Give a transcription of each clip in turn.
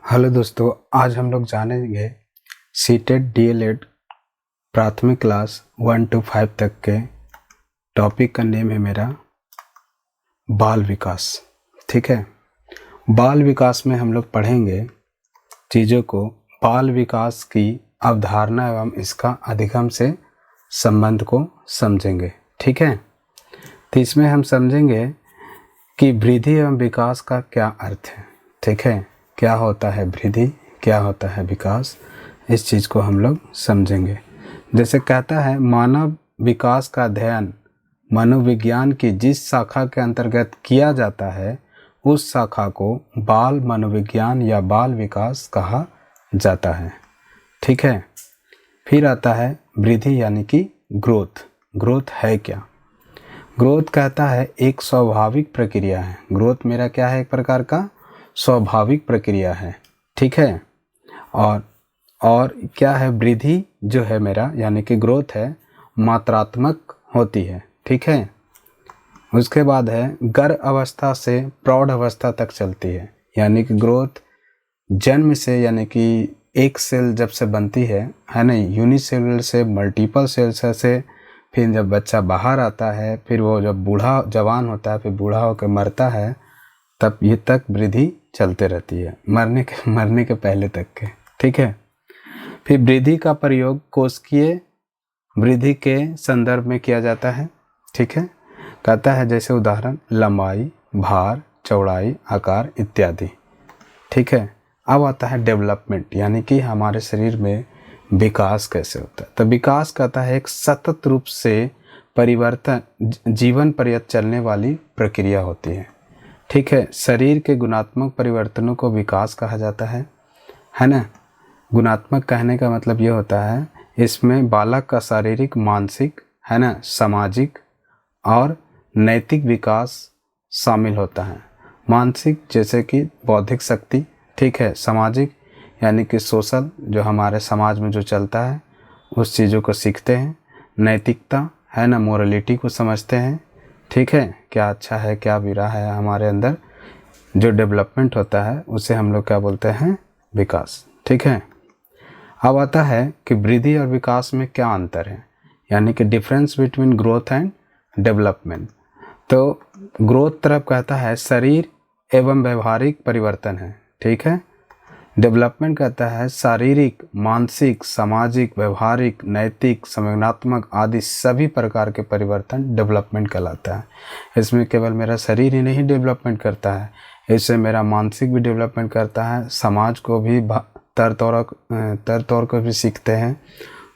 Hello दोस्तों, आज हम लोग जानेंगे सीटेट डीएलएड प्राथमिक क्लास 1 to 5 तक के टॉपिक का नेम है मेरा बाल विकास। ठीक है, बाल विकास में हम लोग पढ़ेंगे चीज़ों को, बाल विकास की अवधारणा एवं इसका अधिगम से संबंध को समझेंगे। ठीक है, तो इसमें हम समझेंगे कि वृद्धि एवं विकास का क्या अर्थ है। ठीक है, क्या होता है वृद्धि, क्या होता है विकास, इस चीज़ को हम लोग समझेंगे। जैसे कहता है, मानव विकास का अध्ययन मनोविज्ञान की जिस शाखा के अंतर्गत किया जाता है उस शाखा को बाल मनोविज्ञान या बाल विकास कहा जाता है। ठीक है, फिर आता है वृद्धि यानी कि ग्रोथ। ग्रोथ है क्या? ग्रोथ कहता है एक स्वाभाविक प्रक्रिया है। ग्रोथ मेरा क्या है? एक प्रकार का स्वाभाविक प्रक्रिया है। ठीक है, और क्या है? वृद्धि जो है मेरा यानी कि ग्रोथ है मात्रात्मक होती है। ठीक है, उसके बाद है गर्भ अवस्था से प्रौढ़ अवस्था तक चलती है। यानी कि ग्रोथ जन्म से यानी कि एक सेल जब से बनती है ना, यूनिसेलुलर से मल्टीपल सेल से, फिर जब बच्चा बाहर आता है, फिर वो जब बूढ़ा जवान होता है, फिर बूढ़ा होकर मरता है, तब ये तक वृद्धि चलते रहती है, मरने के पहले तक के। ठीक है, फिर वृद्धि का प्रयोग कोशिकीय वृद्धि के संदर्भ में किया जाता है। ठीक है, कहता है जैसे उदाहरण लंबाई, भार, चौड़ाई, आकार इत्यादि। ठीक है, अब आता है डेवलपमेंट यानी कि हमारे शरीर में विकास कैसे होता है। तो विकास कहता है एक सतत रूप से परिवर्तन, जीवन पर्यंत चलने वाली प्रक्रिया होती है। ठीक है, शरीर के गुणात्मक परिवर्तनों को विकास कहा जाता है ना। गुणात्मक कहने का मतलब ये होता है इसमें बालक का शारीरिक, मानसिक, है ना, सामाजिक और नैतिक विकास शामिल होता है। मानसिक जैसे कि बौद्धिक शक्ति, ठीक है, सामाजिक यानी कि सोशल, जो हमारे समाज में जो चलता है उस चीज़ों को सीखते हैं। नैतिकता है ना, मोरलिटी को समझते हैं। ठीक है, क्या अच्छा है क्या बुरा है, हमारे अंदर जो डेवलपमेंट होता है उसे हम लोग क्या बोलते हैं? विकास। ठीक है, अब आता है कि वृद्धि और विकास में क्या अंतर है, यानी कि difference between growth and development. तो ग्रोथ तरफ कहता है शरीर एवं व्यवहारिक परिवर्तन है। ठीक है, डेवलपमेंट कहता है शारीरिक, मानसिक, सामाजिक, व्यवहारिक, नैतिक, संवेदनात्मक आदि सभी प्रकार के परिवर्तन डेवलपमेंट कहलाता है। इसमें केवल मेरा शरीर ही नहीं डेवलपमेंट करता है, इससे मेरा मानसिक भी डेवलपमेंट करता है, समाज को भी तर तौर को भी सीखते हैं,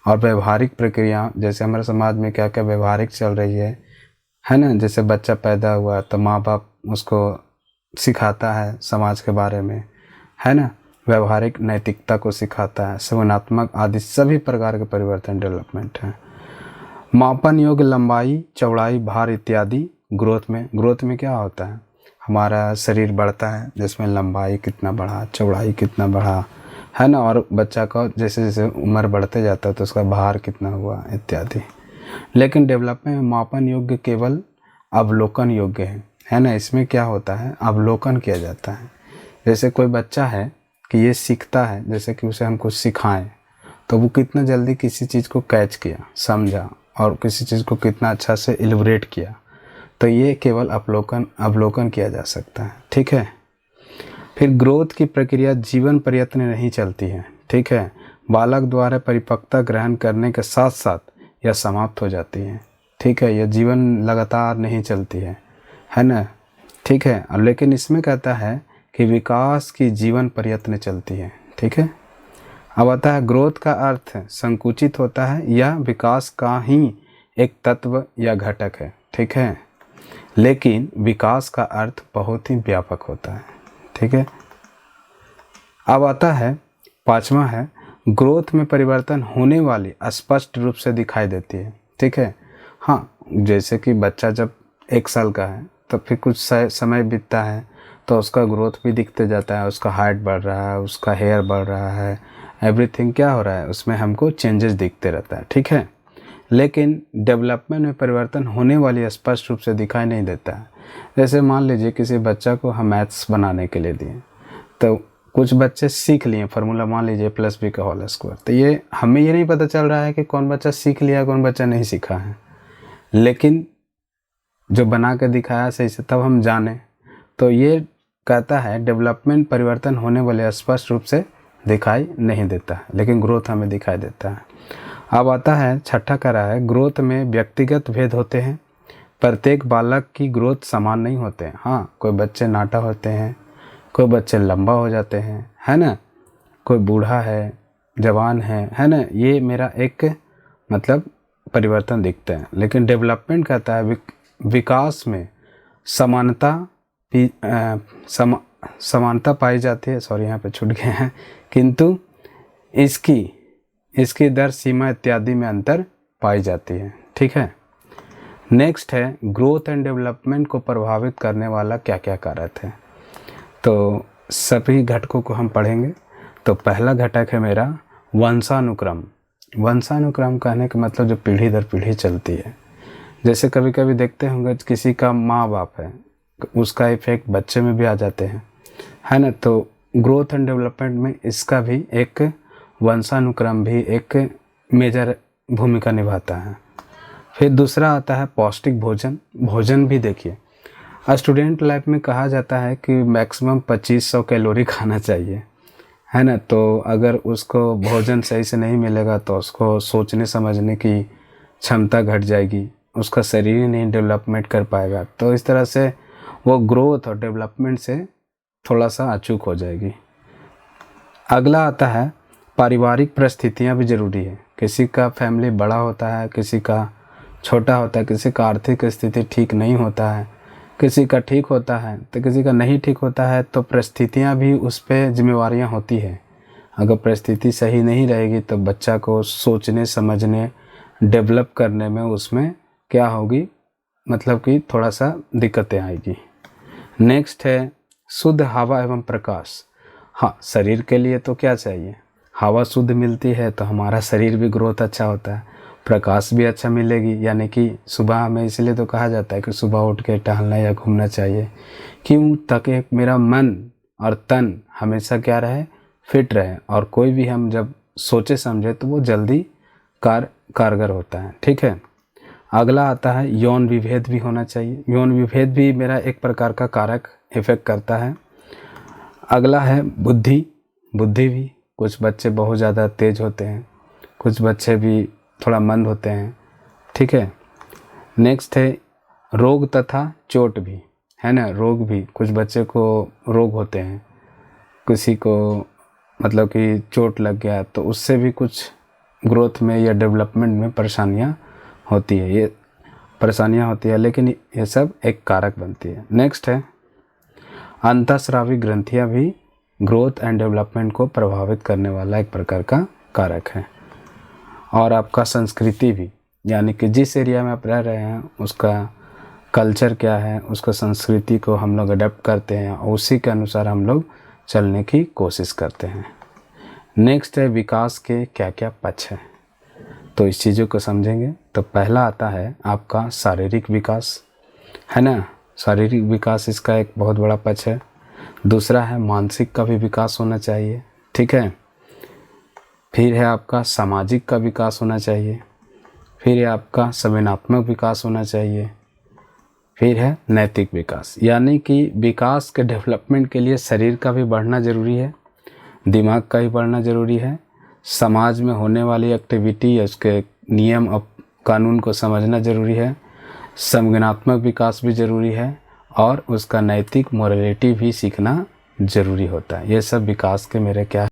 और व्यवहारिक प्रक्रिया जैसे हमारे समाज में क्या क्या व्यवहारिक चल रही है ना। जैसे बच्चा पैदा हुआ तो माँ बाप उसको सिखाता है समाज के बारे में, है ना, व्यवहारिक नैतिकता को सिखाता है, संवेदनात्मक आदि सभी प्रकार के परिवर्तन डेवलपमेंट है। मापन योग्य लंबाई, चौड़ाई, भार इत्यादि ग्रोथ में क्या होता है? हमारा शरीर बढ़ता है जिसमें लंबाई कितना बढ़ा, चौड़ाई कितना बढ़ा, है ना, और बच्चा का जैसे जैसे उम्र बढ़ते जाता है तो उसका भार कितना हुआ इत्यादि। लेकिन डेवलपमेंट में मापन योग्य केवल अवलोकन योग्य है ना। इसमें क्या होता है? अवलोकन किया जाता है। जैसे कोई बच्चा है कि ये सीखता है, जैसे कि उसे हम कुछ सिखाएं तो वो कितना जल्दी किसी चीज़ को कैच किया, समझा, और किसी चीज़ को कितना अच्छा से इलैबोरेट किया, तो ये केवल अवलोकन किया जा सकता है। ठीक है, फिर ग्रोथ की प्रक्रिया जीवन पर्यंत नहीं चलती है। ठीक है, बालक द्वारा परिपक्वता ग्रहण करने के साथ साथ यह समाप्त हो जाती है। ठीक है, यह जीवन लगातार नहीं चलती है ना। ठीक है, लेकिन इसमें कहता है कि विकास की जीवन पर्यंत चलती है। ठीक है, अब आता है ग्रोथ का अर्थ संकुचित होता है या विकास का ही एक तत्व या घटक है। ठीक है, लेकिन विकास का अर्थ बहुत ही व्यापक होता है। ठीक है, अब आता है पांचवा है ग्रोथ में परिवर्तन होने वाली स्पष्ट रूप से दिखाई देती है। ठीक है, हाँ, जैसे कि बच्चा जब 1 साल का है तो फिर कुछ समय बीतता है तो उसका ग्रोथ भी दिखते जाता है, उसका हाइट बढ़ रहा है, उसका हेयर बढ़ रहा है, एवरीथिंग क्या हो रहा है उसमें हमको चेंजेस दिखते रहता है। ठीक है, लेकिन डेवलपमेंट में परिवर्तन होने वाली स्पष्ट रूप से दिखाई नहीं देता है। जैसे मान लीजिए किसी बच्चा को हम मैथ्स बनाने के लिए दिए तो कुछ बच्चे सीख लिए फार्मूला, मान लीजिए प्लस बी का होल स्क्वायर, तो ये हमें ये नहीं पता चल रहा है कि कौन बच्चा सीख लिया कौन बच्चा नहीं सीखा है, लेकिन जो बना के दिखाया सही से तब हम जाने। तो ये कहता है डेवलपमेंट परिवर्तन होने वाले स्पष्ट रूप से दिखाई नहीं देता है, लेकिन ग्रोथ हमें दिखाई देता है। अब आता है छठा कह रहा है ग्रोथ में व्यक्तिगत भेद होते हैं, प्रत्येक बालक की ग्रोथ समान नहीं होते हैं। हाँ, कोई बच्चे नाटा होते हैं, कोई बच्चे लंबा हो जाते हैं, है ना, कोई बूढ़ा है, जवान है ना, ये मेरा एक मतलब परिवर्तन दिखते हैं। लेकिन डेवलपमेंट कहता है विकास में समानता पाई जाती है, सॉरी यहाँ पे छूट गए हैं, किंतु इसकी दर, सीमा इत्यादि में अंतर पाई जाती है। ठीक है। नेक्स्ट है ग्रोथ एंड डेवलपमेंट को प्रभावित करने वाला क्या क्या कारक है। तो सभी घटकों को हम पढ़ेंगे। तो पहला घटक है मेरा वंशानुक्रम। वंशानुक्रम कहने का मतलब जो पीढ़ी दर पीढ़ी चलती है। जैसे कभी कभी देखते होंगे किसी का माँ बाप है, उसका इफेक्ट बच्चे में भी आ जाते हैं, है ना। तो ग्रोथ एंड डेवलपमेंट में इसका भी एक वंशानुक्रम भी एक मेजर भूमिका निभाता है। फिर दूसरा आता है पौष्टिक भोजन। भोजन भी देखिए, स्टूडेंट लाइफ में कहा जाता है कि मैक्सिमम 2500 कैलोरी खाना चाहिए, है ना। तो अगर उसको भोजन सही से नहीं मिलेगा तो उसको सोचने समझने की क्षमता घट जाएगी, उसका शरीर ही नहीं डेवलपमेंट कर पाएगा। तो इस तरह से वो ग्रोथ और डेवलपमेंट से थोड़ा सा अचूक हो जाएगी। अगला आता है पारिवारिक परिस्थितियाँ भी ज़रूरी है। किसी का फैमिली बड़ा होता है, किसी का छोटा होता है, किसी का आर्थिक स्थिति ठीक नहीं होता है, किसी का ठीक होता है तो किसी का नहीं ठीक होता है। तो परिस्थितियाँ भी उस पर जिम्मेवारियाँ होती है। अगर परिस्थिति सही नहीं रहेगी तो बच्चा को सोचने समझने डेवलप करने में उसमें क्या होगी, मतलब कि थोड़ा सा दिक्कतें आएगी। नेक्स्ट है शुद्ध हवा एवं प्रकाश। हाँ, शरीर के लिए तो क्या चाहिए, हवा शुद्ध मिलती है तो हमारा शरीर भी ग्रोथ अच्छा होता है, प्रकाश भी अच्छा मिलेगी। यानी कि सुबह में इसलिए तो कहा जाता है कि सुबह उठ के टहलना या घूमना चाहिए, क्यों, ताकि मेरा मन और तन हमेशा क्या रहे, फिट रहे, और कोई भी हम जब सोचे समझे तो वो जल्दी कारगर होता है। ठीक है। अगला आता है यौन विभेद भी होना चाहिए। यौन विभेद भी मेरा एक प्रकार का कारक इफेक्ट करता है। अगला है बुद्धि भी, कुछ बच्चे बहुत ज़्यादा तेज होते हैं, कुछ बच्चे भी थोड़ा मंद होते हैं। ठीक है। नेक्स्ट है रोग तथा चोट भी, है ना। रोग भी, कुछ बच्चे को रोग होते हैं, किसी को मतलब कि चोट लग गया तो उससे भी कुछ ग्रोथ में या डेवलपमेंट में परेशानियां होती है, लेकिन ये सब एक कारक बनती है। नेक्स्ट है अंतःस्रावी ग्रंथियां भी ग्रोथ एंड डेवलपमेंट को प्रभावित करने वाला एक प्रकार का कारक है। और आपका संस्कृति भी, यानी कि जिस एरिया में आप रह रहे हैं उसका कल्चर क्या है, उसका संस्कृति को हम लोग अडेप्ट करते हैं और उसी के अनुसार हम लोग चलने की कोशिश करते हैं। नेक्स्ट है विकास के क्या क्या पक्ष हैं, तो इस चीज़ों को समझेंगे। तो पहला आता है आपका शारीरिक विकास, है ना। शारीरिक विकास इसका एक बहुत बड़ा पक्ष है। दूसरा है मानसिक का भी विकास होना चाहिए। ठीक है। फिर है आपका सामाजिक का विकास होना चाहिए। फिर है आपका संवेदनात्मक विकास होना चाहिए। फिर है नैतिक विकास, यानी कि विकास के डेवलपमेंट के लिए शरीर का भी बढ़ना ज़रूरी है, दिमाग का भी बढ़ना ज़रूरी है, समाज में होने वाली एक्टिविटी या उसके नियम और कानून को समझना ज़रूरी है, संज्ञानात्मक विकास भी ज़रूरी है, और उसका नैतिक मोरालिटी भी सीखना ज़रूरी होता है। ये सब विकास के मेरे क्या